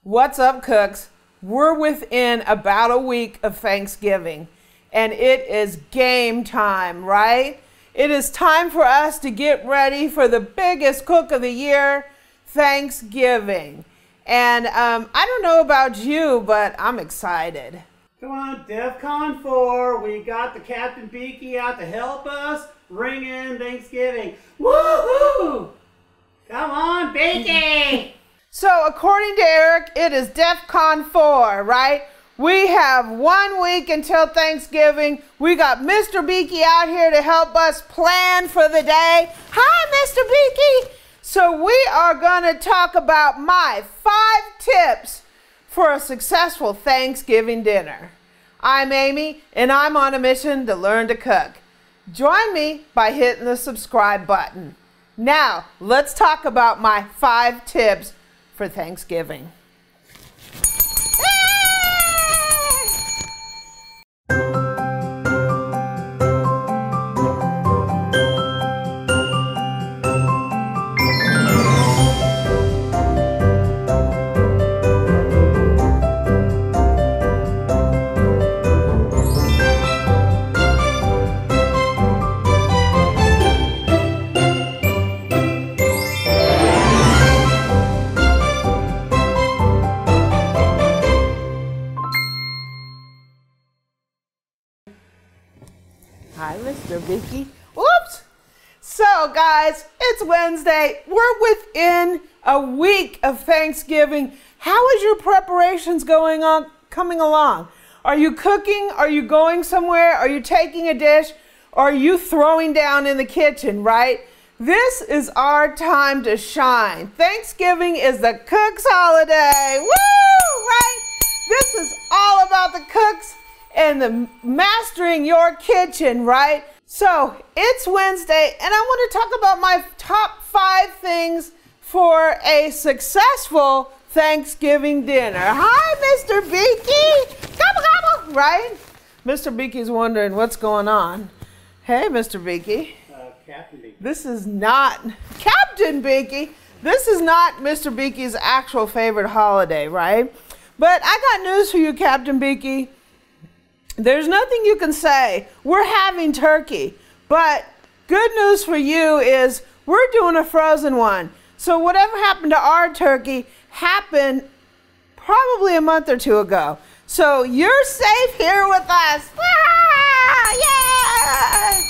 What's up, cooks? We're within about a week of Thanksgiving, and it is game time, right? It is time for us to get ready for the biggest cook of the year, Thanksgiving. And I don't know about you, but I'm excited. Come on, DEFCON 4, we got the Captain Beaky out to help us ring in Thanksgiving. Woohoo! Come on, Beaky! So according to Eric, it is DEFCON 4, right? We have 1 week until Thanksgiving. We got Mr. Beaky out here to help us plan for the day. Hi, Mr. Beaky. So we are going to talk about my 5 tips for a successful Thanksgiving dinner. I'm Amy, and I'm on a mission to learn to cook. Join me by hitting the subscribe button. Now, let's talk about my 5 tips for Thanksgiving. Hi, Mr. Beaky. Whoops! So, guys, it's Wednesday. We're within a week of Thanksgiving. How is your preparations coming along? Are you cooking? Are you going somewhere? Are you taking a dish? Or are you throwing down in the kitchen, right? This is our time to shine. Thanksgiving is the cooks' holiday. Woo! Right? This is all about the cooks and the mastering your kitchen, right? So it's Wednesday, and I want to talk about my top 5 things for a successful Thanksgiving dinner. Hi, Mr. Beaky. Gobble, gobble, right? Mr. Beaky's wondering what's going on. Hey, Mr. Beaky. Captain Beaky. This is not Captain Beaky. This is not Mr. Beaky's actual favorite holiday, right? But I got news for you, Captain Beaky. There's nothing you can say. We're having turkey, but good news for you is we're doing a frozen one. So whatever happened to our turkey happened probably a month or 2 ago. So you're safe here with us. Ah, yeah!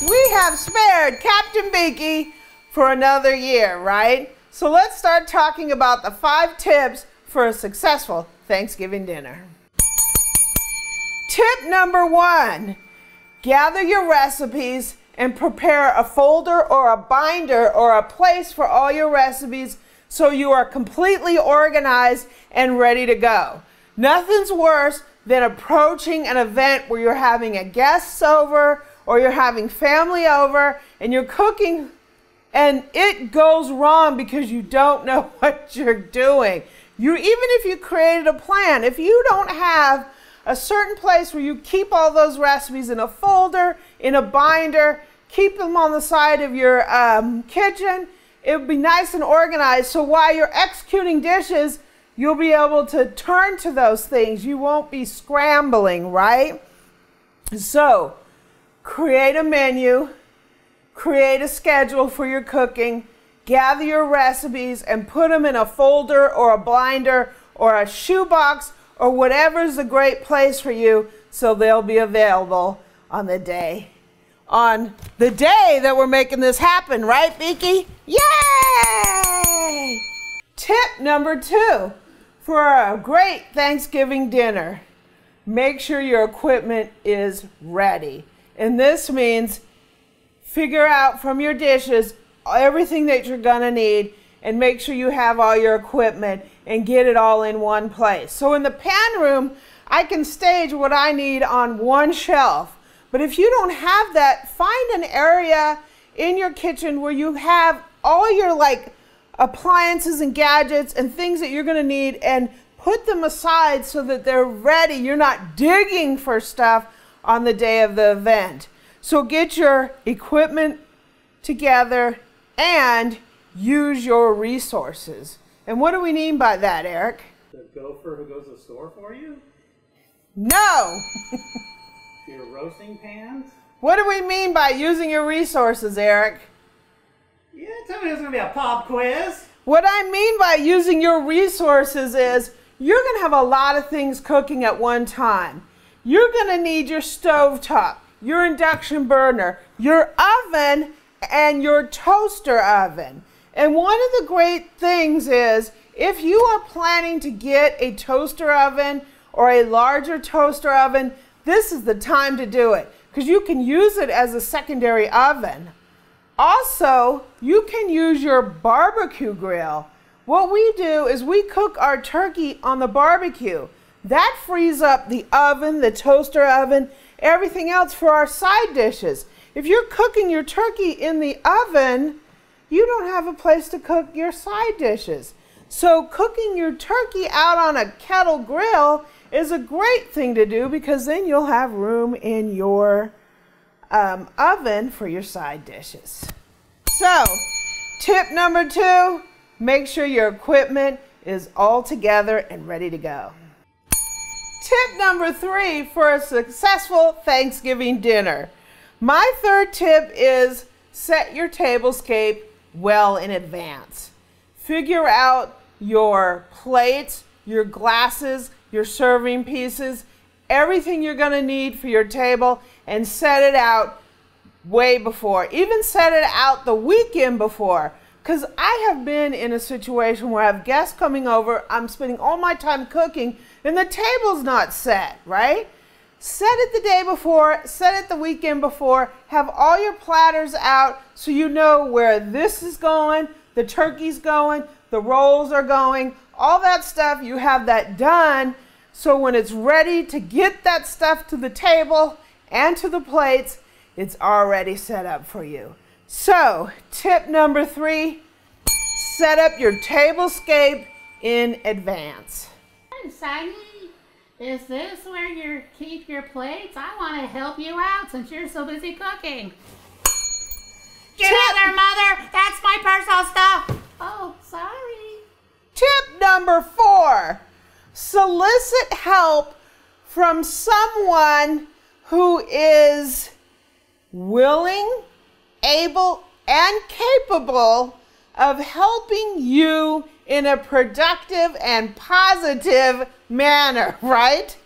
We have spared Captain Beaky for another year, right? So let's start talking about the 5 tips for a successful Thanksgiving dinner. Tip number 1, gather your recipes and prepare a folder or a binder or a place for all your recipes so you are completely organized and ready to go. Nothing's worse than approaching an event where you're having a guest over or you're having family over and you're cooking and it goes wrong because you don't know what you're doing. Even if you created a plan, if you don't have a certain place where you keep all those recipes in a folder, in a binder, keep them on the side of your kitchen. It would be nice and organized so while you're executing dishes, you'll be able to turn to those things. You won't be scrambling, right? So, create a menu, create a schedule for your cooking, gather your recipes and put them in a folder or a binder or a shoebox or whatever's a great place for you so they'll be available on the day that we're making this happen, right, Beaky? Yay! Tip number 2 for a great Thanksgiving dinner, make sure your equipment is ready. And this means figure out from your dishes everything that you're gonna need and make sure you have all your equipment and get it all in one place. So in the pan room, I can stage what I need on one shelf. But if you don't have that, find an area in your kitchen where you have all your appliances and gadgets and things that you're gonna need and put them aside so that they're ready. You're not digging for stuff on the day of the event. So get your equipment together and use your resources. And what do we mean by that, Eric? gopher who goes to the store for you? No! Your roasting pans? What do we mean by using your resources, Eric? Yeah, tell me there's going to be a pop quiz. What I mean by using your resources is you're going to have a lot of things cooking at one time. You're going to need your stovetop, your induction burner, your oven, and your toaster oven. And one of the great things is if you are planning to get a toaster oven or a larger toaster oven, this is the time to do it because you can use it as a secondary oven. Also, you can use your barbecue grill. What we do is we cook our turkey on the barbecue. That frees up the oven, the toaster oven, everything else for our side dishes. If you're cooking your turkey in the oven, you don't have a place to cook your side dishes. So cooking your turkey out on a kettle grill is a great thing to do because then you'll have room in your oven for your side dishes. So, tip number 2, make sure your equipment is all together and ready to go. Tip number 3 for a successful Thanksgiving dinner. My third tip is set your tablescape well in advance. Figure out your plates, your glasses, your serving pieces, everything you're going to need for your table, and set it out way before. Even set it out the weekend before. Because I have been in a situation where I have guests coming over, I'm spending all my time cooking, and the table's not set, right? Set it the day before, set it the weekend before, have all your platters out so you know where this is going, the turkey's going, the rolls are going, all that stuff, you have that done. So when it's ready to get that stuff to the table and to the plates, it's already set up for you. So, tip number 3, set up your tablescape in advance. Hey, Saggy, is this where you keep your plates? I want to help you out since you're so busy cooking. Get out there, Mother! That's my personal stuff! Oh, sorry. Tip number 4, solicit help from someone who is willing, able, and capable of helping you in a productive and positive manner, right?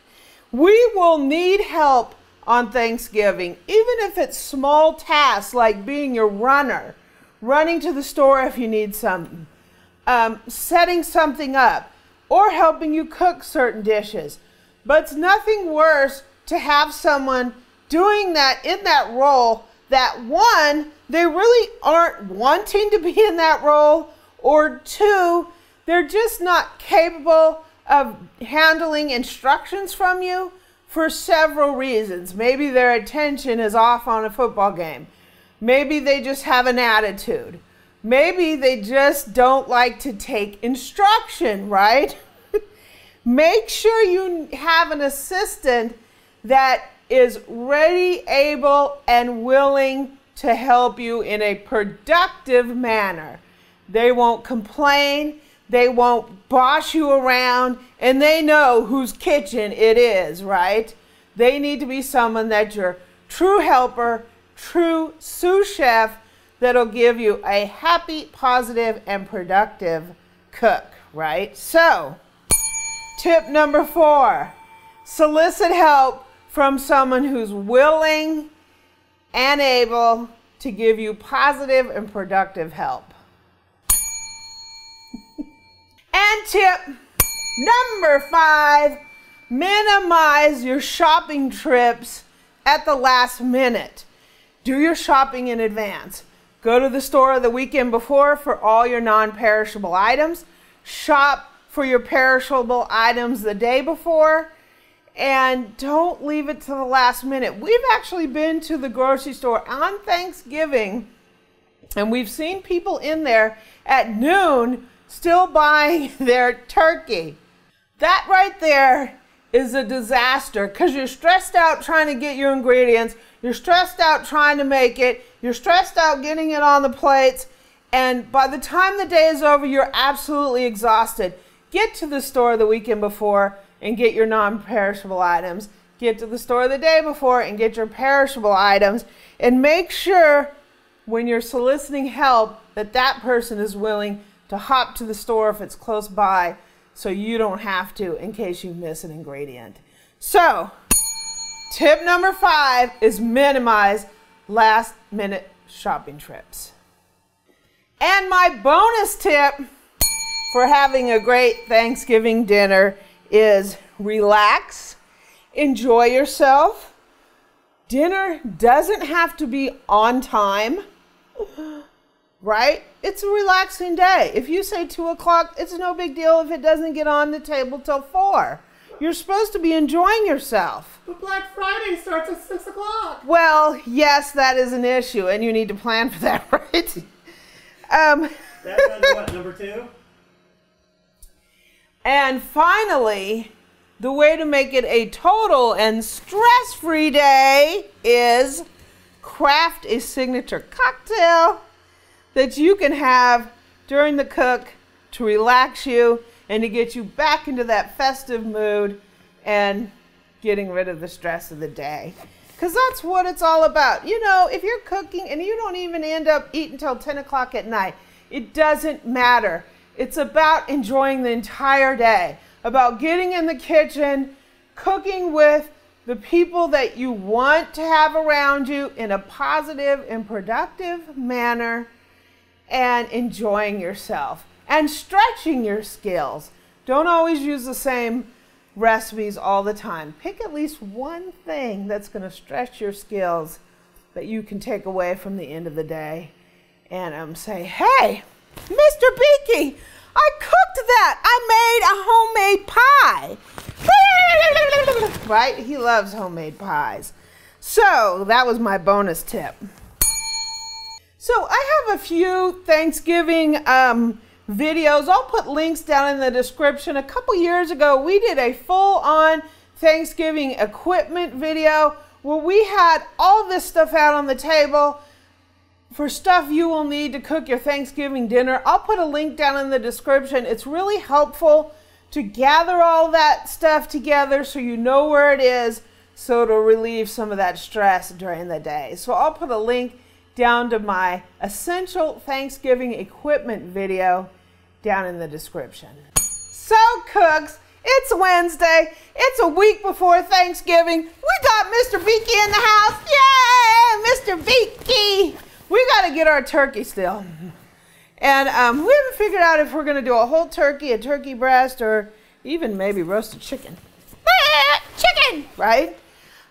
We will need help on Thanksgiving, even if it's small tasks like being your runner, running to the store if you need something, setting something up, or helping you cook certain dishes. But it's nothing worse to have someone doing that in that role that, 1, they really aren't wanting to be in that role, or 2, they're just not capable of handling instructions from you for several reasons. Maybe their attention is off on a football game. Maybe they just have an attitude. Maybe they just don't like to take instruction, right? Make sure you have an assistant that is ready, able, and willing to help you in a productive manner. They won't complain, they won't boss you around, and they know whose kitchen it is, right? They need to be someone that's your true helper, true sous chef that'll give you a happy, positive, and productive cook, right? So, tip number 4, solicit help from someone who's willing and able to give you positive and productive help. And tip number 5, minimize your shopping trips at the last minute. Do your shopping in advance. Go to the store the weekend before for all your non-perishable items. Shop for your perishable items the day before. And don't leave it to the last minute. We've actually been to the grocery store on Thanksgiving, and we've seen people in there at noon still buying their turkey. That right there is a disaster because you're stressed out trying to get your ingredients. You're stressed out trying to make it. You're stressed out getting it on the plates. And by the time the day is over, you're absolutely exhausted. get to the store the weekend before and get your non-perishable items. Get to the store the day before and get your perishable items. And make sure when you're soliciting help that that person is willing to hop to the store if it's close by, so you don't have to in case you miss an ingredient. So, tip number 5 is minimize last minute shopping trips. And my bonus tip for having a great Thanksgiving dinner is relax, enjoy yourself. Dinner doesn't have to be on time, right? It's a relaxing day. If you say 2 o'clock, it's no big deal if it doesn't get on the table till 4. You're supposed to be enjoying yourself. But Black Friday starts at 6 o'clock. Well, yes, that is an issue, and you need to plan for that, right? That's under what, number 2? And finally, the way to make it a total and stress-free day is craft a signature cocktail that you can have during the cook to relax you and to get you back into that festive mood and getting rid of the stress of the day. Because that's what it's all about. You know, if you're cooking and you don't even end up eating until 10 o'clock at night, it doesn't matter. It's about enjoying the entire day, about getting in the kitchen, cooking with the people that you want to have around you in a positive and productive manner, and enjoying yourself and stretching your skills. Don't always use the same recipes all the time. Pick at least one thing that's going to stretch your skills that you can take away from the end of the day and say, hey, Mr. Beaky, I cooked that. I made a homemade pie. Right? He loves homemade pies. So that was my bonus tip. So I have a few Thanksgiving videos. I'll put links down in the description. A couple years ago, we did a full-on Thanksgiving equipment video where we had all this stuff out on the table for stuff you will need to cook your Thanksgiving dinner. I'll put a link down in the description. It's really helpful to gather all that stuff together so you know where it is, so it'll relieve some of that stress during the day. So I'll put a link down to my essential Thanksgiving equipment video down in the description. So cooks, it's Wednesday. It's a week before Thanksgiving. We got Mr. Beaky in the house. Yay, Mr. Beaky. We got to get our turkey still. And we haven't figured out if we're going to do a whole turkey, a turkey breast, or even maybe roasted chicken. Chicken, right?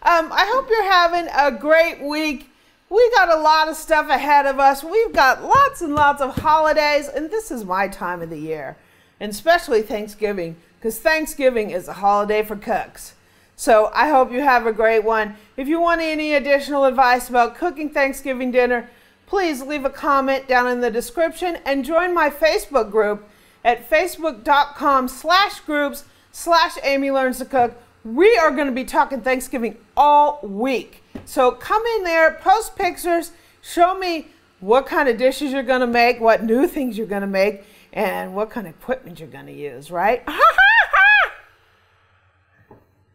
I hope you're having a great week. We got a lot of stuff ahead of us. We've got lots and lots of holidays, and this is my time of the year, and especially Thanksgiving, because Thanksgiving is a holiday for cooks. So I hope you have a great one. If you want any additional advice about cooking Thanksgiving dinner, please leave a comment down in the description and join my Facebook group at facebook.com/groups/Amy Learns to Cook. We are going to be talking Thanksgiving all week. So come in there, post pictures, show me what kind of dishes you're going to make, what new things you're going to make, and what kind of equipment you're going to use, right?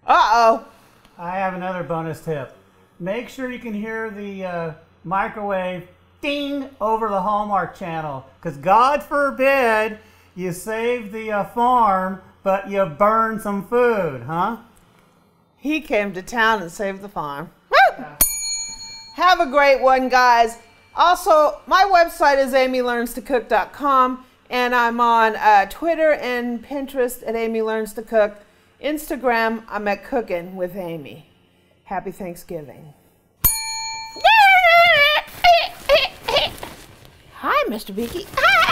Uh-oh. I have another bonus tip. Make sure you can hear the microwave ding over the Hallmark channel, because God forbid you save the farm, but you burn some food, huh? He came to town and saved the farm. Woo! Yeah. Have a great one, guys. Also, my website is amylearnstocook.com, and I'm on Twitter and Pinterest at Amy Learns to Cook. Instagram, I'm at Cooking with Amy. Happy Thanksgiving. Hi, Mr. Beaky. Hi.